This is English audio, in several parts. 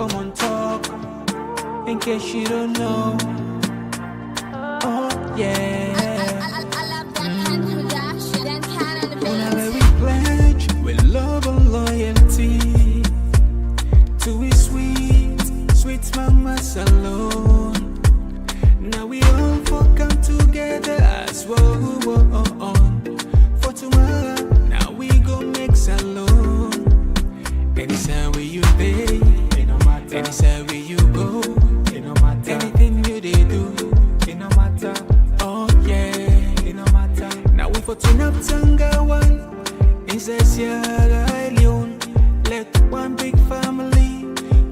Komon-Tok, in case you don't know. Oh yeah. Whenever we pledge with love and loyalty to we sweet mamas alone. Now we all come together as one for tomorrow. Now we go make alone. Anytime where you day, anytime where you go, anything you they do, it no matter. Oh yeah, it no matter. Now we for turn up Tanga one, ECSL Leone. Let one big family,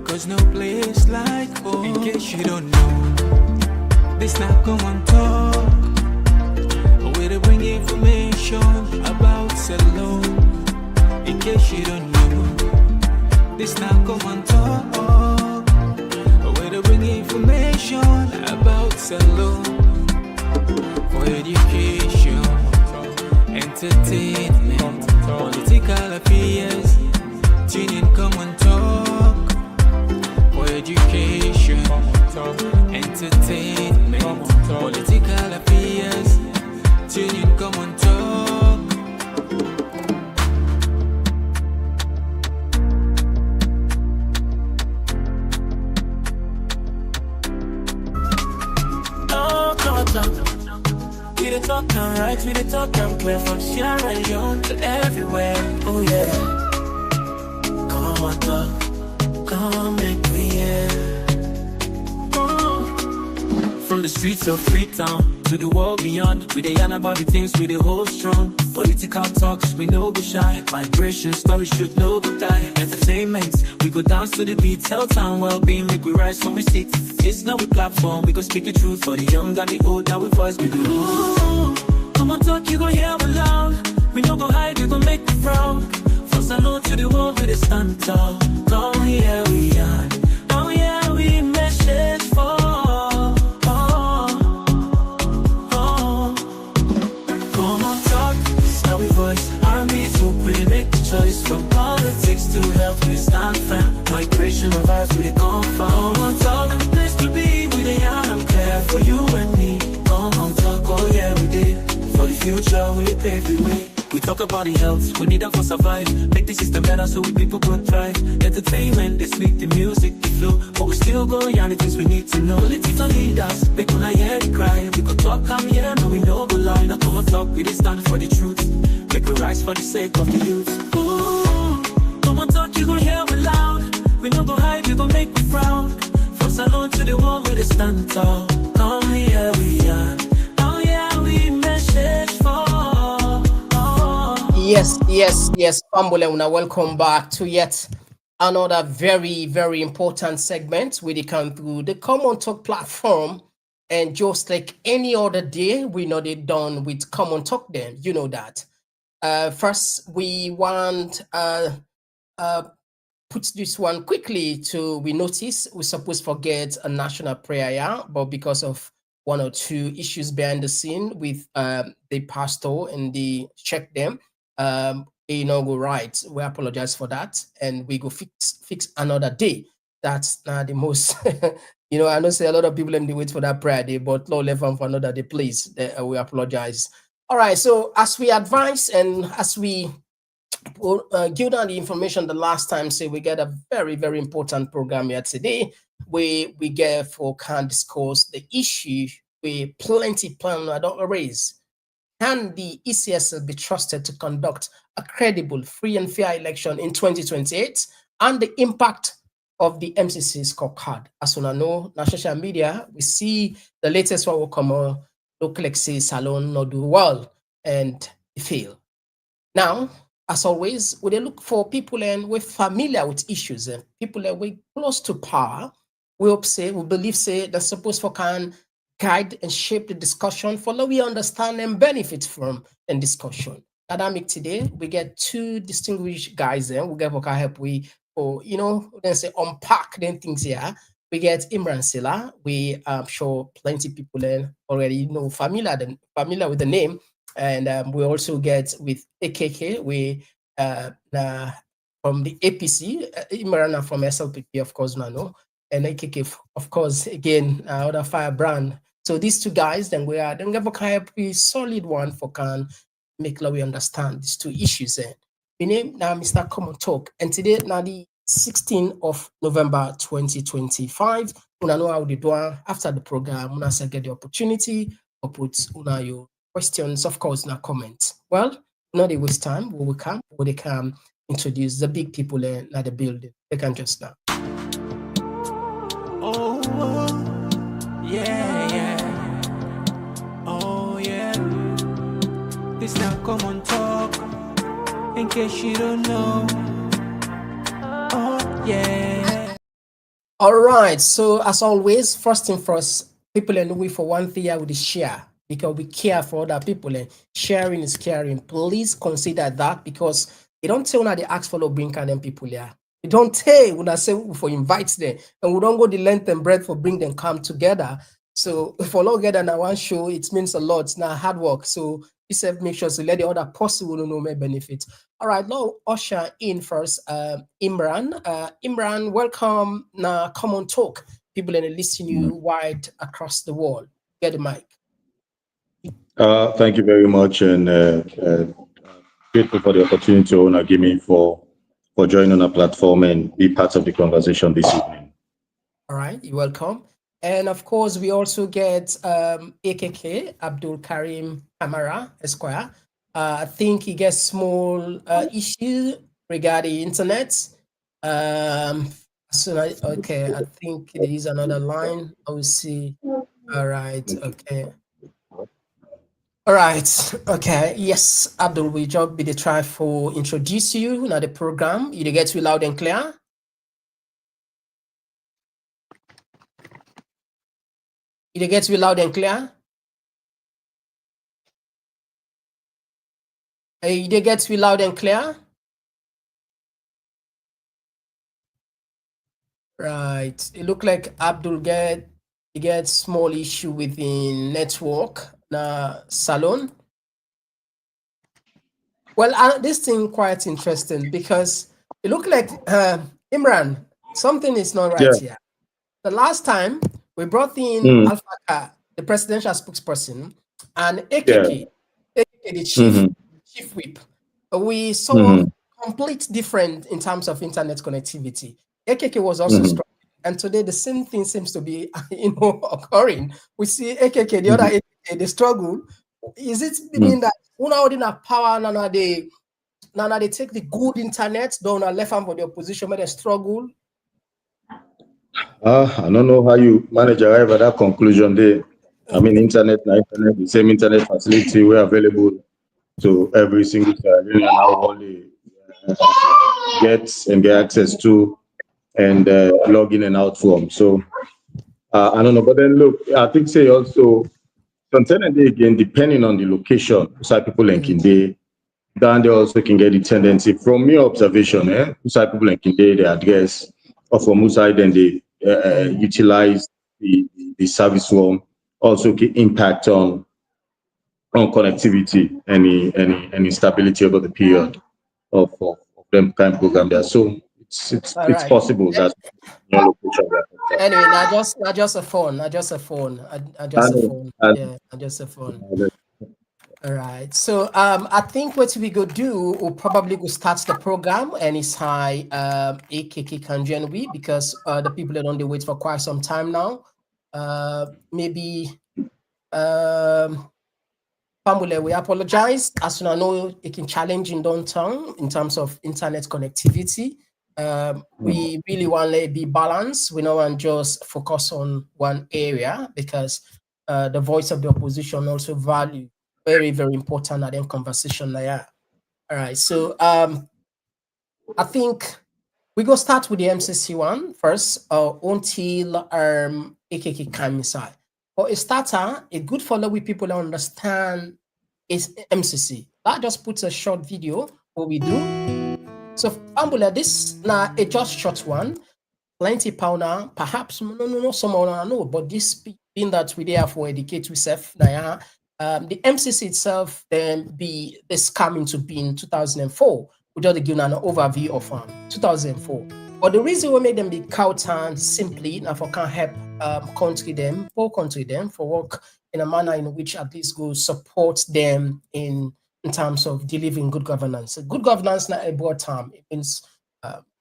cause no place like home. In case you don't know, this not Komon-Tok. We to bring information about Salon. In case you don't know, this now Komon-Tok. We to bring information about Salon. For education, entertainment, political affairs. Tune in Komon-Tok. For education, entertainment, political affairs. Tune in Komon-Tok. Oh, Komon-Tok. We the talk and right, we the talk and clear from Sierra Leone to everywhere. Oh yeah. Komon-Tok, come make me hear. From the streets of Freetown to the world beyond, we dey yarn about the things we dey hold strong. Political talks, we no go shy. Migration stories should no go die. Entertainment, we go dance to the beat. Health and well-being, make we rise from we sit. It's now we platform, we go speak the truth for the young and the old. Now we voice we do. Komon-Tok, you go hear me loud. We no go hide, we go make you proud. From Salon to the world, we dey stand tall. Come here we are. Now here we message for. Choice from politics to health, we stand firm. Migration of vibes, we come from Komon-Tok, the place to be. We the young and care for you and me. Komon-Tok, oh yeah we did. For the future, we pave the way. We talk about the health, we need that for survive. Make the system better so we people could thrive. Entertainment, they speak the music, the flow. But we still go yarn the things we need to know. Little leaders, they gonna hear the cry. We could talk, come here, no we no go lie. Now Komon-Tok, we dey stand for the truth. Make we rise for the sake of the youth. Ooh, Komon-Tok, you gon' hear me loud. We no go hide, you gon' make me proud. From Salon to the world, we dey stand tall. Come here we are. Oh yeah, we message for. Yes, Pambole, welcome back to yet another very, very important segment where they come through the Komon-Tok platform. And just like any other day, we know they done with Komon-Tok then, you know that. First, we want put this one quickly to, we notice we supposed forget a national prayer, yeah? But because of one or two issues behind the scene with the pastor and they check them, you know, go right. We apologize for that, and we go fix another day. That's not the most, you know, I know say a lot of people in the wait for that prayer day, but Lord, left for another day, please. We apologize. All right, so as we advise and as we give down the information the last time, say we get a very, very important program here today. We get for can discuss the issue with plenty plan I don't raise. Can the ECSL be trusted to conduct a credible, free and fair election in 2028? And the impact of the MCC scorecard. As we know, on social media, we see the latest one will come on, look like say Salon not do well and fail. Now, as always, we look for people and we're familiar with issues and people that we're close to power. We believe say they're supposed to can guide and shape the discussion for that we understand and benefit from the discussion. Dynamic today, we get two distinguished guys there. We get Voka help or you know, then say unpack them things here. We get Imran Silla. We sure plenty people already know familiar with the name, and we also get with AKK. We from the APC, Imran from SLPP, of course, Nano, and AKK, of course, again, other firebrand. So these two guys, then we are then have a pretty solid one for can make we understand these two issues. My name now Mr. Komon-Tok, and today now the 16th of November 2025. Una know how they do after the program. Una say get the opportunity or put una your questions, of course, in a comment. Well, not they waste time. We will come. We can introduce the big people in the building. They can just now. Oh, yeah. Oh, yeah. This now Komon-Tok. In case you don't know. Oh, yeah. All right. So as always, first thing first, people are looking for one thing with the share, because we care for other people and sharing is caring. Please consider that, because you don't tell when they ask for no bring them people here. You don't tell when I say for invite them, and we don't go the length and breadth for bring them come together. So for all together now one show, it means a lot. It's now hard work. So yourself make sure to let the other possible know my benefit. All right, now usher in first Imran. Imran, welcome. Now Komon-Tok. People are listening you wide across the world. Get the mic. Thank you very much, and grateful for the opportunity to give me for joining on our platform and be part of the conversation this evening. All right, you're welcome. And of course, we also get AKK, Abdul Karim Kamara Esquire. I think he gets small issue regarding internet. Okay, I think there is another line. I will see. All right, okay. All right, okay. Yes, Abdul, we just be the try for introduce you now the program. You get to loud and clear. You get to be loud and clear. You get to be loud and clear. Right. It look like Abdul get small issue within network salon. Well, this thing quite interesting because it look like Imran, something is not right here. The last time we brought in Alpha, the presidential spokesperson, and AKK, the chief whip. We saw complete different in terms of internet connectivity. AKK was also strong, and today the same thing seems to be occurring. We see AKK, the other AKK, the struggle. Is it mean that una ordinary power now they take the good internet down and left hand for the opposition where they struggle? I don't know how you manage arrive at that conclusion there. I mean, the same internet facility we're available to every single Canadian now only get access to and log in and out from. So I don't know, but then look, I think say also sometimes again, depending on the location, side people linking there, then they also can get the tendency from your observation, side people linking there, the address, or from whose side then they utilize the service form, also can impact on connectivity, any stability over the period of them kind of program there. So it's possible that your location. Anyway, not just a phone. All right. So I think what we go do, we'll probably go start the program, and it's high AKK can join we, because the people that on the wait for quite some time now. Maybe Pamule, we apologize. As soon as I know it can challenge in downtown in terms of internet connectivity. We really want to be balanced. We don't want just focus on one area, because the voice of the opposition also value very, very important at the conversation there. All right, so I think we go start with the MCC one first until AKK can inside. For a starter, a good follow with people that understand is MCC. That just puts a short video what we do. So Ambula, this now a just short one, plenty pounder, perhaps no someone I know, but this being that we there for educate ourselves. The MCC itself then be this coming to be in 2004. we just give an overview of 2004. But the reason we make them be count simply now for can help poor country them for work in a manner in which at least go support them in terms of delivering good governance. So good governance not a broad term. It means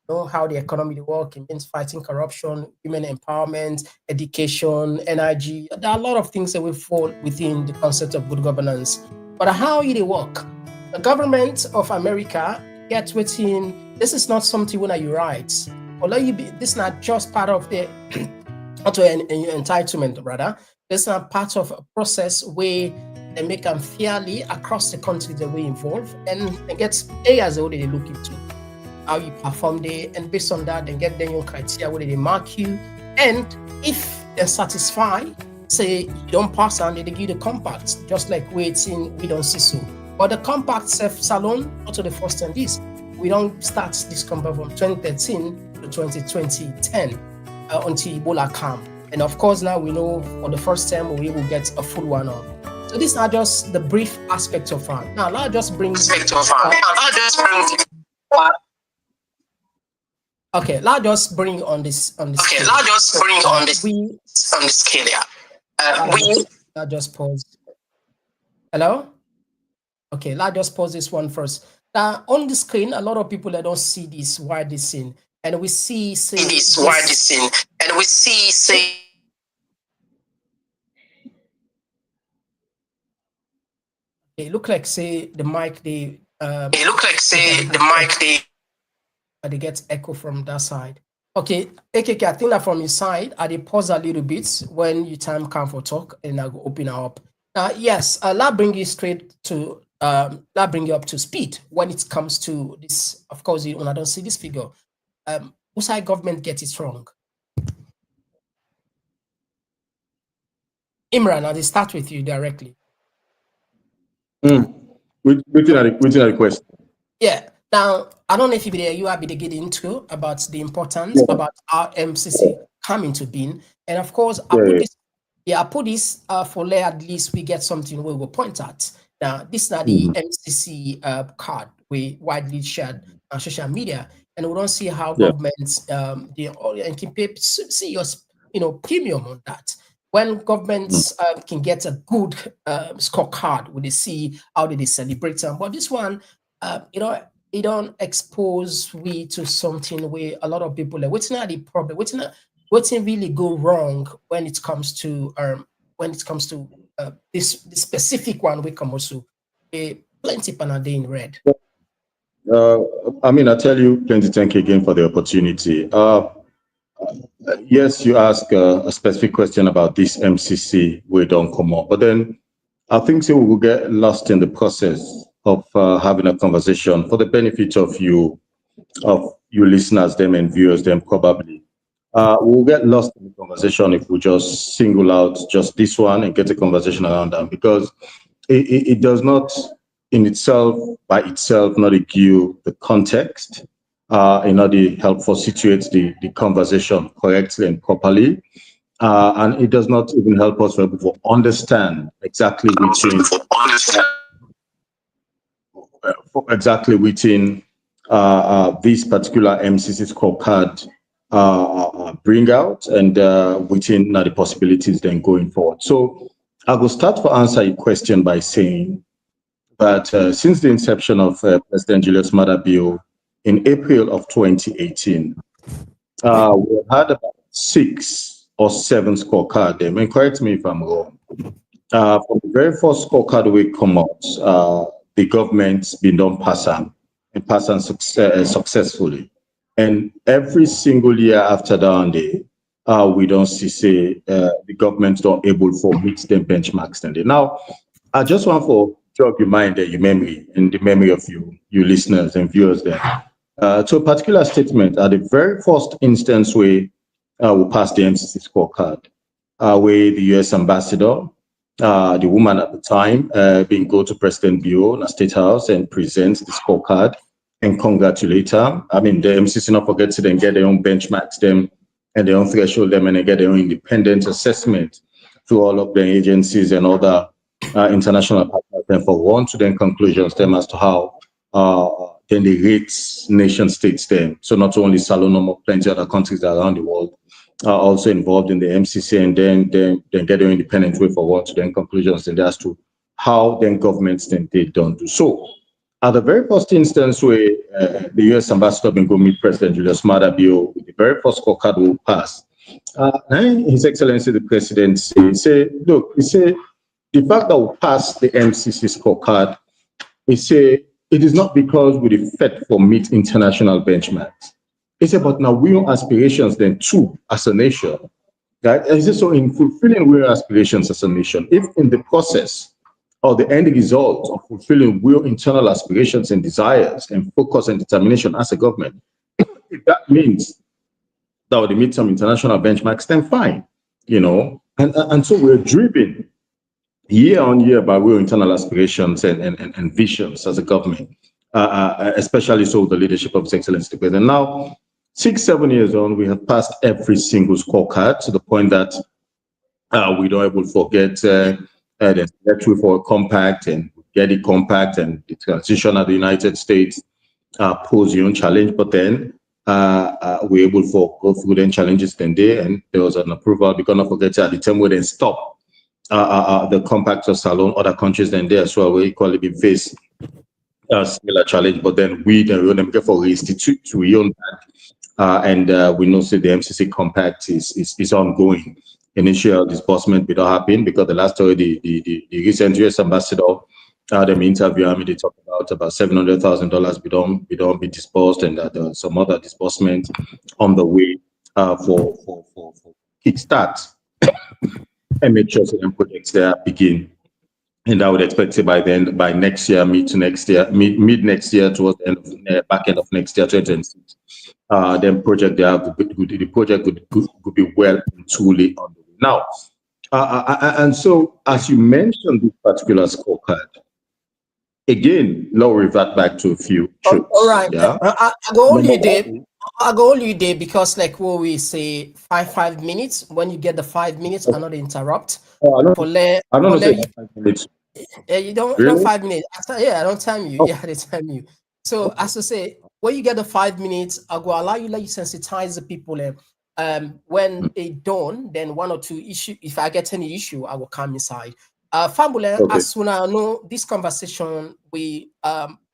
know how the economy works. It means fighting corruption, women empowerment, education, energy. There are a lot of things that will fall within the concept of good governance. But how it work? The government of America gets within. This is not something when you write. Although this is not just part of the entitlement, rather. This is not part of a process where they make them fairly across the country that we involve, and they get areas that they look into how you perform there, and based on that, they get their own criteria where they mark you. And if they're satisfied, say you don't pass and they give you the compact, just like waiting, we don't see so. But the compact salon, not to the first time this. We don't start this compact from 2013 to 2010 until Ebola came. And of course, now we know for the first time we will get a full one on. So these are just the brief aspects of it. Now, let's just bring. Okay, let's just bring on this. Okay, let's just bring on this. On the scale here. Let's just pause. Hello. Okay, let's just pause this one first. Now, on the screen, a lot of people that don't see this widely seen, and we see this widely seen, and we see it look like the mic they. It look like the mic they get echo from that side. Okay, AKK, I think that from your side, I pause a little bit when your time comes for talk, and I'll open up. Yes, let's bring you straight to. That bring you up to speed when it comes to this. Of course, when I don't see this figure, whose side government get it wrong? Imran, I'll start with you directly. Which request? Yeah. Now, I don't know if you have been getting into about the importance about our MCC coming to being, and of course, I put this for layer at least we get something we will point at. Now, this is not the MCC card we widely shared on social media, and we don't see how governments can see your premium on that. When governments can get a good scorecard, we they see how they celebrate them. But this one, it don't expose we to something where a lot of people are. What's not the problem? What's really go wrong when it comes to this specific one we come also plenty panade in red. I tell you plenty thank you again for the opportunity. Yes, you ask a specific question about this MCC we don't come up, but then I think so we will get lost in the process of having a conversation for the benefit of you listeners, them and viewers, them probably. We'll get lost in the conversation if we just single out just this one and get a conversation around them, because it does not in itself, by itself, not give you the context, the help for situate the conversation correctly and properly. And it does not even help us to understand exactly within this particular MCC scorecard bring out and within the possibilities then going forward. So I will start to answer your question by saying that since the inception of President Julius Maada bill in April of 2018, we had about 6 or 7 scorecards. And correct me if I'm wrong. From the very first scorecard we come out, the government's been done pass successfully. And every single year after that, we don't see the government not able to meet the benchmarks. Now, I just want to jog your mind and your memory, and the memory of you listeners and viewers there. To a particular statement, at the very first instance where we passed the MCC scorecard, where the US ambassador, the woman at the time, being go to President Bio in the State House and presents the scorecard and congratulate her. The MCC not forget to then get their own benchmarks them and their own threshold them, and they get their own independent assessment to all of the agencies and other international partners, and for one to then conclusions them as to how then they rate nation states there. So not only Salon, but plenty other countries around the world are also involved in the MCC, and then get their independent way forward to then conclusions and as to how then governments then they don't do so. At the very first instance where the US ambassador been going to meet President Julius Maada Bio, the very first scorecard will pass. His Excellency the President say, look, he said the fact that we passed the MCC scorecard, he say it is not because we fit for meet international benchmarks. It's about now real aspirations then too as a nation. Right? And he said, so in fulfilling real aspirations as a nation, if in the process or the end result of fulfilling real internal aspirations and desires and focus and determination as a government, if that means that would meet some international benchmarks, then fine, you know. And so we're driven year on year by real internal aspirations and visions as a government, especially so the leadership of His Excellency the President. Now, 6-7 years on, we have passed every single scorecard to the point that we don't able to forget the electoral for a compact and get it compact and the transition of the United States posed your own challenge, but then we're able to go through the challenges then there, and there was an approval. We cannot forget at the time we then stop the compact of Salon, other countries then there as well, we equally be faced a similar challenge, but then we then get for restitute to your own back. And we know that the MCC compact is ongoing. Initial disbursement will not happen because the last story, the recent US ambassador, them interview, they talk about $700,000 we don't be disbursed, and that some other disbursement on the way for kickstart and make sure that projects there begin. And I would expect it by next year, mid next year, towards the end of back end of next year, 2026. Then the project could be well and truly on the way. Now, and so as you mentioned this particular scorecard, again, now revert back to a few truths. All right. Yeah? I go only there because like what we say 5 minutes. When you get the 5 minutes, I not interrupt. I don't say 5 minutes. You don't Really? 5 minutes. I don't time you. Yeah, they time you. So as I say, when you get the 5 minutes, I go allow you, let you sensitize the people. When they don't, then one or two issue. If I get any issue, I will come inside. Fambule, Okay. as soon as I know this conversation, we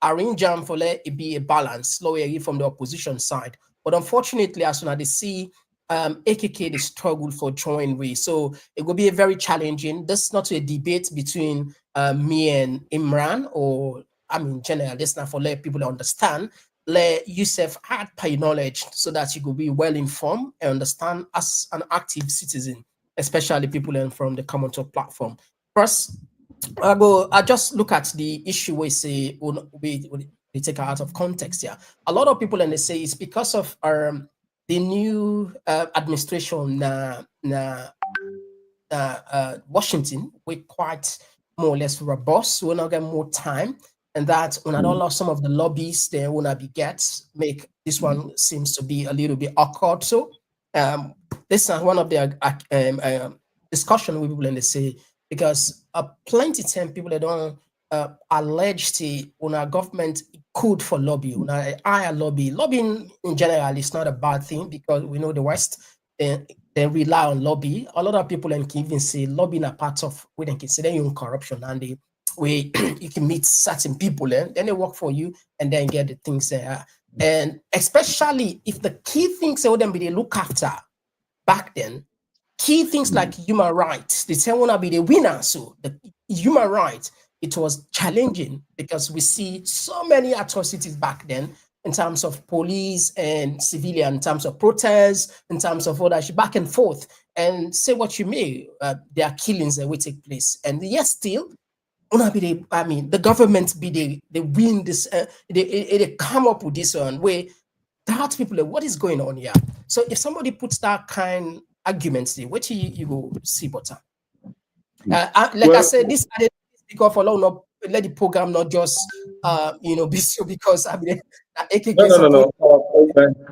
arrange for let it be a balance, slowly from the opposition side. But unfortunately, as soon as they see AKK the struggle for join way, so it will be a very challenging. This is not a debate between me and Imran, or I mean, general. This not for let people understand. Let yourself add by knowledge so that you could be well informed and understand as an active citizen, especially people from the Komon-Tok platform. First, I just look at the issue we say we take out of context here. A lot of people and they say it's because of the new administration Washington, we're quite more or less robust. We're not getting more time. And that when I don't love some of the lobbies, they will not be gets make this one seems to be a little bit awkward. So this is one of the discussion with people and they say, because plenty of time people that don't allege the when our government could for lobby, when I lobby. Lobbying in general is not a bad thing because we know the West they rely on lobby. A lot of people can even say lobbying a part of we can consider you corruption and they where you can meet certain people and then they work for you and then get the things there. And especially if the key things they would be they look after back then, key things like human rights, they say want to be the winner. So the human rights, it was challenging because we see so many atrocities back then in terms of police and civilian, in terms of protests, in terms of all that back and forth. And say what you may, there are killings that will take place. And yes, still, the government they win this, they come up with this one way that people like, what is going on here? So if somebody puts that kind arguments there, what you go see better. I said, this because for long not let the program not just be so because I mean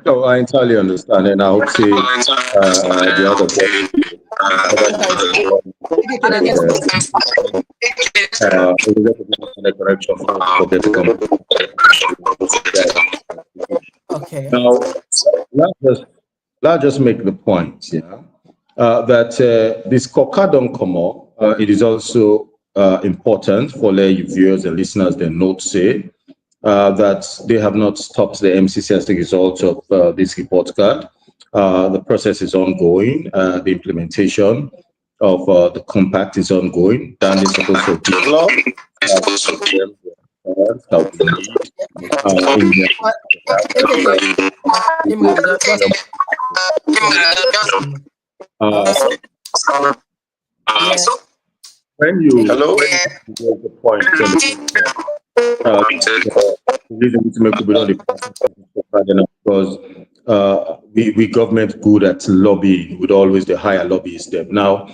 no, I entirely understand, and I hope see the other Okay. Now, let's just make the point, that this scorecard on Komon, it is also important for their viewers and listeners. They note say that they have not stopped the MCC as a result of this report card. The process is ongoing. The implementation of the compact is ongoing. Dan is supposed to develop. When you get the point, because we government good at lobbying with always the higher lobby step. Now,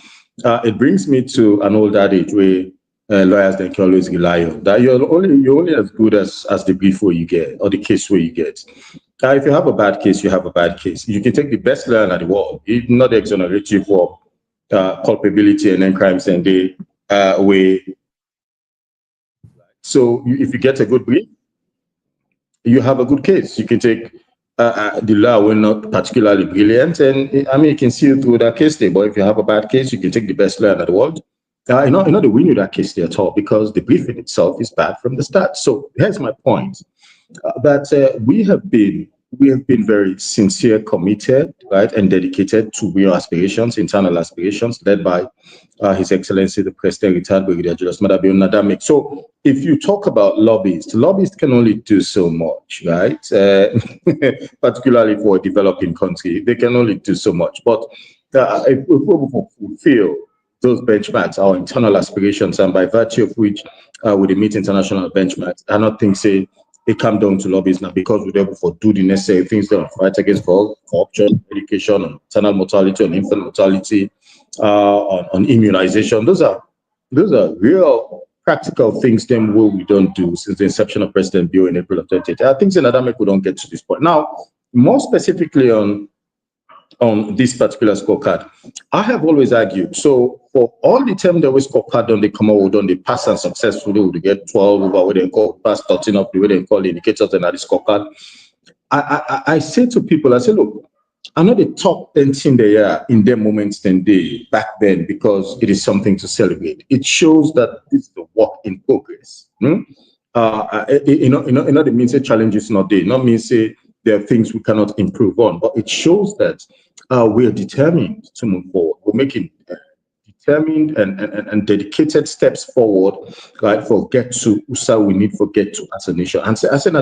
it brings me to an old adage where lawyers then can always rely on that you're only as good as the brief where you get or the case where you get. If you have a bad case, you have a bad case. You can take the best lawyer in the world, it not exonerate you for culpability and then crimes and they way. So if you get a good brief, you have a good case. You can take the law will not particularly brilliant, and I mean you can see it through that case day. But if you have a bad case, you can take the best lawyer in the world. You know they win you that case day at all because the brief in itself is bad from the start. So here's my point: that we have been very sincere, committed, right, and dedicated to real aspirations, internal aspirations, led by His Excellency the President, retired Brigadier General Madabi Nadame. So if you talk about lobbyists can only do so much, right? Particularly for a developing country, they can only do so much. But if we fulfill those benchmarks, our internal aspirations, and by virtue of which we meet international benchmarks, I don't think say it come down to lobbies now because we're able to do the necessary things that fight against corruption, education, on maternal mortality, on infant mortality, on immunization. Those are real practical things then what we don't do since the inception of President Bio in April of 2020. I think in Adamic we don't get to this point. Now, more specifically on this particular scorecard, I have always argued, so for all the time there was scorecard on the come out on the pass and successfully we get 12 over what they call pass 13 of the way they call the indicators and the scorecard. I say to people, I say, look, I'm not the top 10 team they are in their moments than they back then because it is something to celebrate. It shows that this is a work in progress. It means a challenge is not there. Not means say there are things we cannot improve on, but it shows that we are determined to move forward. We're making determined and dedicated steps forward, right, for get to USA we need for get to as a nation. And I said,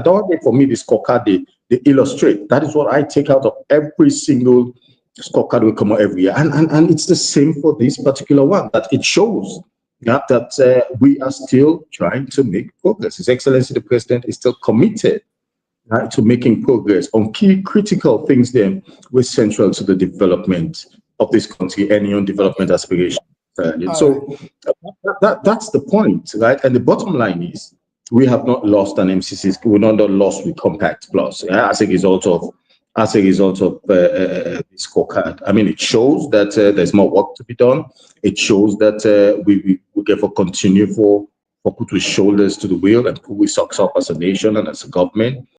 for me, this scorecard they illustrate. That is what I take out of every single scorecard we come out every year. And it's the same for this particular one, that it shows that we are still trying to make progress. His Excellency the President is still committed, right, to making progress on key critical things then were central to the development of this country, any on development aspiration. So that's the point, right? And the bottom line is we have not lost an MCC. We're not lost with Compact Plus as a result of the scorecard. I mean, it shows that there's more work to be done. It shows that we therefore continue for put with shoulders to the wheel and put with socks up as a nation and as a government.